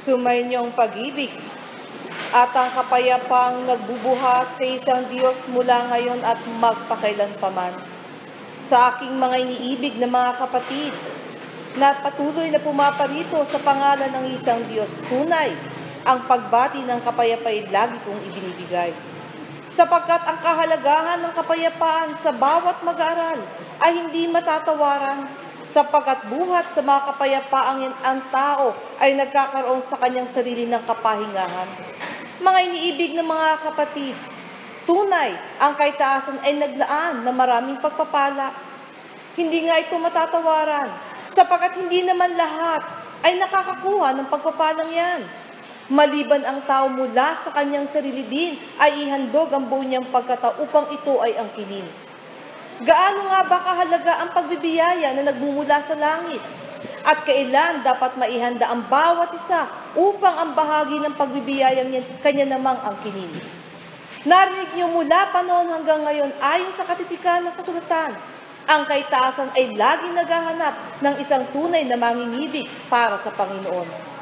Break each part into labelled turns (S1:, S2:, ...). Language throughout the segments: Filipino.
S1: Sumainyong pag-ibig at ang kapayapaang nagbubuhat sa isang Diyos mula ngayon at magpakailanpaman. Sa aking mga iniibig na mga kapatid, na patuloy na pumaparito sa pangalan ng isang Diyos, tunay ang pagbati ng kapayapaan lagi kong ibinibigay. Sapagkat ang kahalagahan ng kapayapaan sa bawat mag-aaral ay hindi matatawaran, sapagkat buhat sa mga kapayapaang yan, ang tao ay nagkakaroon sa kanyang sarili ng kapahingahan. Mga iniibig ng mga kapatid, tunay ang kaitaasan ay naglaan na maraming pagpapala. Hindi nga ito matatawaran, sapagkat hindi naman lahat ay nakakakuha ng pagpapalang yan. Maliban ang tao mula sa kanyang sarili din ay ihandog ang buong niyang pagkatao upang ito ay angkinin. Gaano nga ba kahalaga ang pagbibiyaya na nagmumula sa langit? At kailan dapat maihanda ang bawat isa upang ang bahagi ng pagbibiyayang yan kanya namang angkinin? Narinig niyo mula panahon hanggang ngayon ayon sa katitikan ng kasulatan, ang kaitaasan ay laging naghahanap ng isang tunay na mangingibig para sa Panginoon.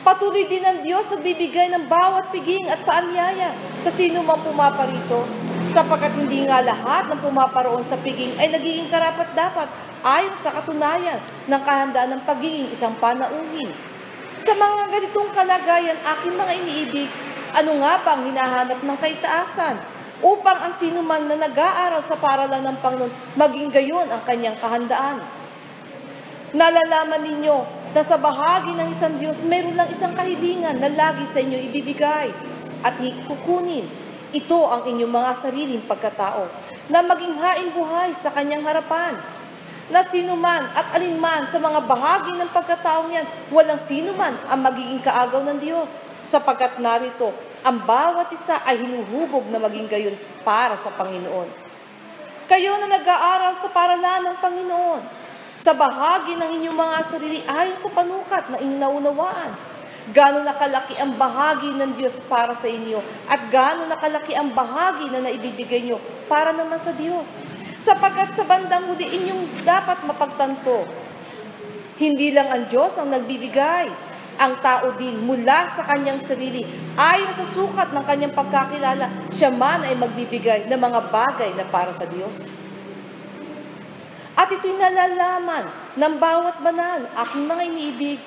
S1: Patuloy din ang Diyos nagbibigay ng bawat piging at paanyaya sa sino mang pumaparito, sapagkat hindi nga lahat ng pumaparoon sa piging ay nagiging karapat-dapat ayon sa katunayan ng kahandaan ng pagiging isang panauhin. Sa mga ganitong kalagayan, aking mga iniibig, ano nga ba ang hinahanap ng kaitaasan upang ang sino man na nag-aaral sa paralan ng Panginoon maging gayon ang kanyang kahandaan? Nalalaman ninyo na sa bahagi ng isang Diyos, mayroon lang isang kahilingan na lagi sa inyo ibibigay at kukunin. Ito ang inyong mga sariling pagkatao na maging haing buhay sa kanyang harapan. Na sino man at alinman sa mga bahagi ng pagkataong yan, walang sino man ang magiging kaagaw ng Diyos, sapagkat narito, ang bawat isa ay hinuhubog na maging gayon para sa Panginoon. Kayo na nag-aaral sa paralan ng Panginoon, sa bahagi ng inyong mga sarili ayon sa panukat na inyong naunawaan. Gano'n nakalaki ang bahagi ng Diyos para sa inyo at gano'n nakalaki ang bahagi na naibibigay nyo para naman sa Diyos. Sapagkat sa bandang huli inyong dapat mapagtanto, hindi lang ang Diyos ang nagbibigay, ang tao din mula sa kanyang sarili ayon sa sukat ng kanyang pagkakilala, siya man ay magbibigay ng mga bagay na para sa Diyos. At ito'y nalalaman ng bawat banal, aking mga iniibig.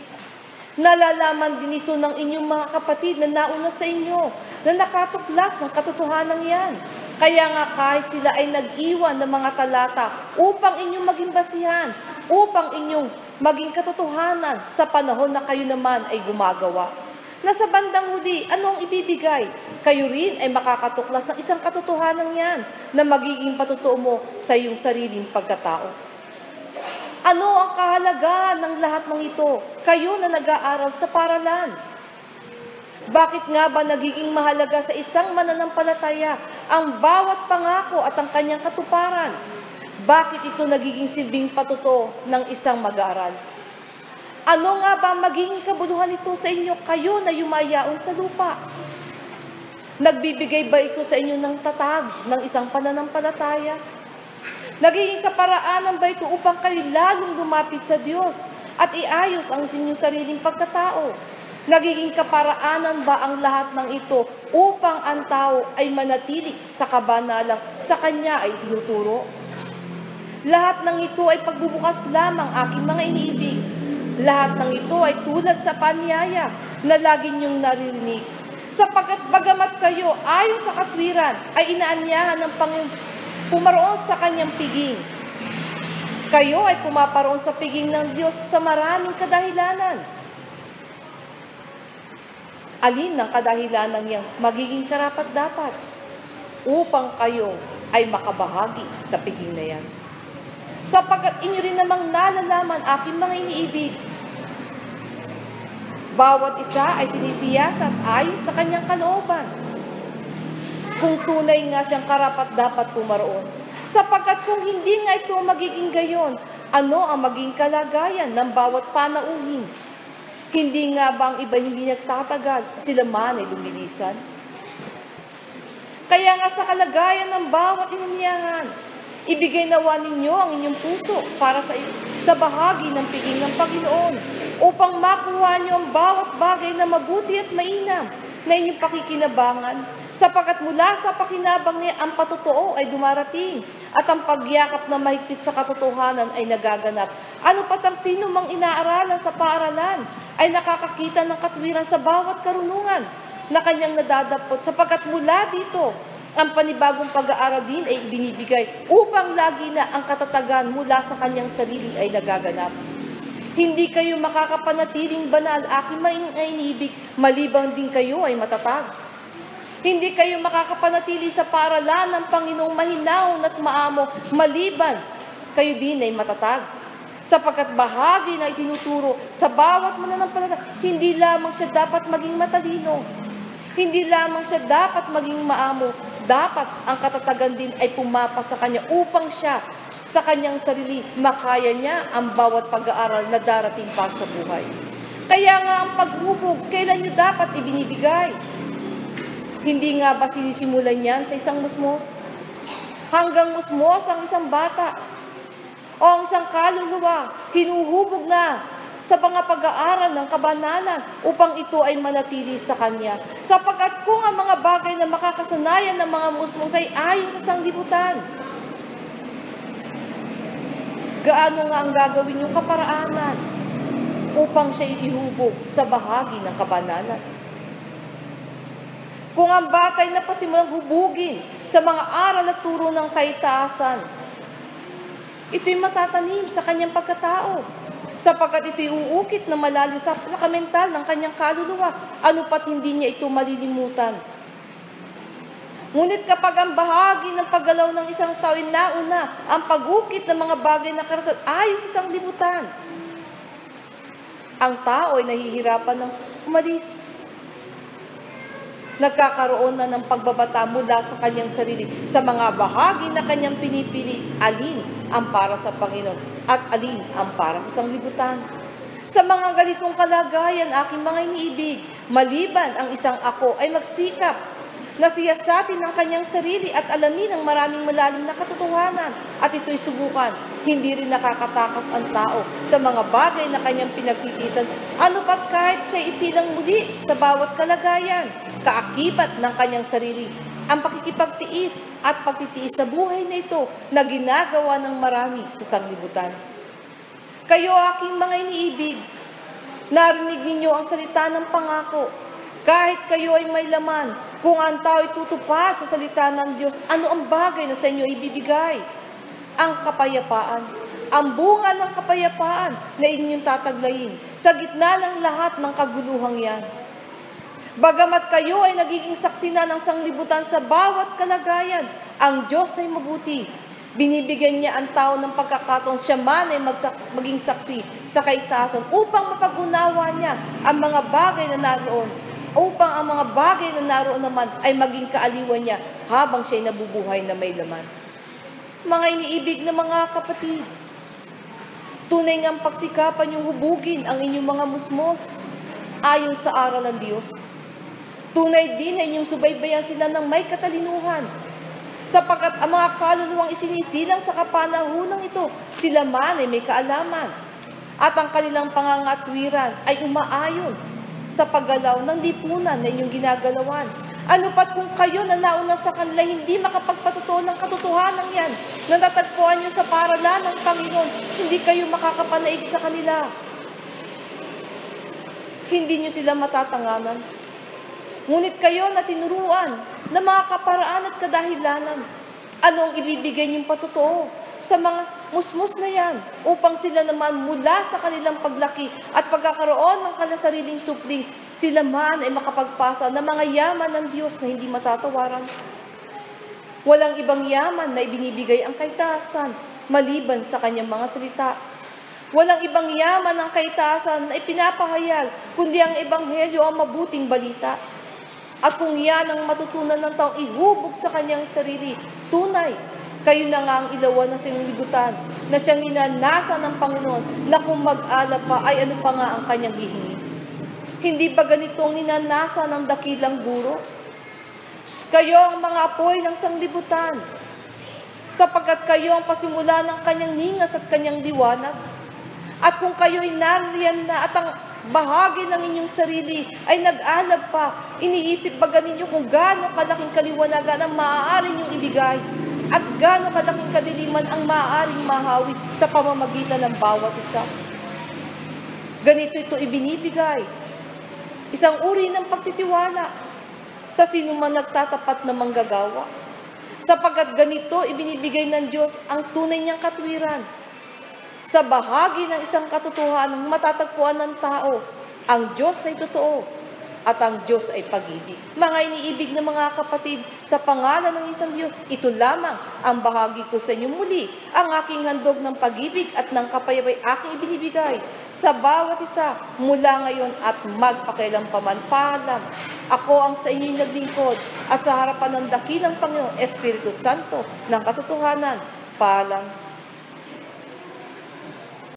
S1: Nalalaman din ito ng inyong mga kapatid na nauna sa inyo, na nakatuklas ng katotohanan yan. Kaya nga kahit sila ay nag-iwan ng mga talata upang inyong maging basihan, upang inyong maging katotohanan sa panahon na kayo naman ay gumagawa. Na sa bandang huli, ano ang ibibigay? Kayo rin ay makakatuklas ng isang katotohanan yan na magiging patotoo mo sa iyong sariling pagkatao. Ano ang kahalagahan ng lahat ng ito? Kayo na nag-aaral sa paralan. Bakit nga ba nagiging mahalaga sa isang mananampalataya ang bawat pangako at ang kanyang katuparan? Bakit ito nagiging silbing patotoo ng isang mag-aaral? Ano nga ba magiging kabuluhan ito sa inyo, kayo na yumayaon sa lupa? Nagbibigay ba ito sa inyo ng tatag ng isang pananampalataya? Nagiging kaparaanan ba ito upang kayo lalong lumapit sa Diyos at iayos ang inyong sariling pagkatao? Nagiging kaparaanan ba ang lahat ng ito upang ang tao ay manatili sa kabanalang sa Kanya ay tinuturo? Lahat ng ito ay pagbubukas lamang, aking mga iniibig. Lahat ng ito ay tulad sa paanyaya na lagi niyong naririnig. Sapagkat bagamat kayo ayon sa katwiran ay inaanyahan ng Panginoon pumaroon sa kanyang piging. Kayo ay pumaparoon sa piging ng Diyos sa maraming kadahilanan. Alin ng kadahilanan niyang magiging karapat-dapat upang kayo ay makabahagi sa piging na yan? Sapagkat inyo rin namang nalalaman, aking mga iniibig, bawat isa ay sinisiyasat ayon sa kanyang kalooban. Kung tunay nga siyang karapat-dapat pumaroon. Sapagkat kung hindi nga ito magiging gayon, ano ang maging kalagayan ng bawat panauhin? Hindi nga ba ang iba hindi nagtatagal, sila man ay lumilisan? Kaya nga sa kalagayan ng bawat inanyahan, ibigay nawa ninyo ang inyong puso para sa bahagi ng piging ng Panginoon. upang makuha niyo ang bawat bagay na mabuti at mainam na inyong pakikinabangan, sapagkat mula sa pakinabang niya ang patotoo ay dumarating at ang pagyakap na mahigpit sa katotohanan ay nagaganap. Ano pat ang sino mang inaaralan sa paaralan ay nakakakita ng katwiran sa bawat karunungan na kanyang nadadapot, sapagkat mula dito ang panibagong pag-aaral din ay ibinibigay upang lagi na ang katatagan mula sa kanyang sarili ay nagaganap. Hindi kayo makakapanatiling banal, aking iniibig, malibang din kayo ay matatag. Hindi kayo makakapanatili sa paaralan ng Panginoong mahinahon at maamo, maliban kayo din ay matatag. Sapagkat bahagi na itinuturo sa bawat mananampalataya, hindi lamang siya dapat maging matalino, hindi lamang siya dapat maging maamo, dapat ang katatagan din ay pumapa sa kanya upang siya sa kanyang sarili, makaya niya ang bawat pag-aaral na darating pa sa buhay. Kaya nga ang paghubog, kailan niyo dapat ibinibigay? Hindi nga ba sinisimulan yan sa isang musmos? Hanggang musmos ang isang bata o ang isang kaluluwa, hinuhubog na sa mga pag-aaral ng kabanalan upang ito ay manatili sa kanya. Sapagkat kung ang mga bagay na makakasanayan ng mga musmos ay ayon sa sanglibutan, gaano nga ang gagawin yung kaparaanan upang siya ihubog sa bahagi ng kabanalan? Kung ang bata ay napasimulang hubugin sa mga aral at turo ng kaitaasan, ito'y matatanim sa kanyang pagkatao, sapagkat ito'y uukit na malalim sa plakamental ng kanyang kaluluwa, ano pat hindi niya ito malilimutan. Ngunit kapag ang bahagi ng paggalaw ng isang tao ay nauna ang pag-ukit ng mga bagay na karasan ayon sa sanglibutan, ang tao ay nahihirapan ng umalis. Nagkakaroon na ng pagbabata mula sa kanyang sarili sa mga bahagi na kanyang pinipili, alin ang para sa Panginoon at alin ang para sa sanglibutan. Sa mga ganitong kalagayan, aking mga iniibig, maliban ang isang ako ay magsikap na siyasatin ang kanyang sarili at alamin ang maraming malalim na katotohanan at ito'y subukan. Hindi rin nakakatakas ang tao sa mga bagay na kanyang pinagtitiisan, ano pat kahit siya isilang muli sa bawat kalagayan, kaakibat ng kanyang sarili. Ang pakikipagtiis at pagtitiis sa buhay na ito na ginagawa ng marami sa sanglibutan. Kayo aking mga iniibig, narinig ninyo ang salita ng pangako. Kahit kayo ay may laman, kung ang tao ay tutupad sa salita ng Diyos, ano ang bagay na sa inyo ibibigay? Ang kapayapaan, ang bunga ng kapayapaan na inyong tataglayin sa gitna ng lahat ng kaguluhang yan. Bagamat kayo ay nagiging saksi na ng sanglibutan sa bawat kalagayan, ang Diyos ay mabuti. Binibigyan niya ang tao ng pagkakataon siya man ay maging saksi sa kaitaasan upang mapag-unawa niya ang mga bagay na naroon, upang ang mga bagay na naroon naman ay maging kaaliwan niya habang siya'y nabubuhay na may laman. Mga iniibig na mga kapatid, tunay ngang pagsikapan yung hubugin ang inyong mga musmos ayon sa aral ng Diyos. Tunay din na inyong subaybayan sila ng may katalinuhan, sapagkat ang mga kaluluwang isinisilang sa kapanahunang ito, sila man ay may kaalaman, at ang kanilang pangangatwiran ay umaayon sa paggalaw ng lipunan na inyong ginagalawan. Ano pat kung kayo na nauna sa kanila hindi makapagpatotoo ng katotohanan yan, na natagpuan nyo sa paaralan ng Panginoon, hindi kayo makakapanaig sa kanila. Hindi nyo sila matatanganan. Ngunit kayo na tinuruan na mga kaparaan at kadahilanan, anong ibibigay niyong patotoo sa mga musmus na yan upang sila naman mula sa kanilang paglaki at pagkakaroon ng kanasariling supling, sila man ay makapagpasa ng mga yaman ng Diyos na hindi matatawaran. Walang ibang yaman na ibinibigay ang kaitaasan maliban sa kanyang mga salita. Walang ibang yaman ng kaitaasan na ipinapahayag kundi ang ebanghelyo ang mabuting balita. At kung yan ang matutunan ng taong ihubog sa kanyang sarili, tunay, kayo na nga ang ilawan na sinuligutan na siyang ninanasa ng Panginoon na kung mag-alap pa ay ano pa nga ang kanyang hihingi. Hindi ba ganito ang ninanasa ng dakilang guro? Kayo ang mga apoy ng sanglibutan, sapagkat kayo ang pasimula ng kanyang ningas at kanyang liwanag. At kung kayo'y nariyan na at ang bahagi ng inyong sarili ay nag-alab pa, iniisip ba ninyo kung gaano kalaking kaliwanagan ang maaari niyong ibigay at gaano kalaking kadiliman ang maaaring mahawi sa pamamagitan ng bawat isa. Ganito ito ibinibigay. Isang uri ng pagtitiwala sa sino man nagtatapat na manggagawa. Sapagkat ganito ibinibigay ng Diyos ang tunay niyang katwiran. Sa bahagi ng isang katotohanan matatagpuan ng tao, ang Diyos ay totoo at ang Diyos ay pag-ibig. Mga iniibig na mga kapatid, sa pangalan ng isang Diyos, ito lamang ang bahagi ko sa inyo muli. Ang aking handog ng pag-ibig at ng kapayapay aking ibinibigay sa bawat isa mula ngayon at magpakailanpaman. Paalam. Ako ang sa inyo'y naglingkod at sa harapan ng dakilang Panginoong Espiritu Santo ng katotohanan. Paalam.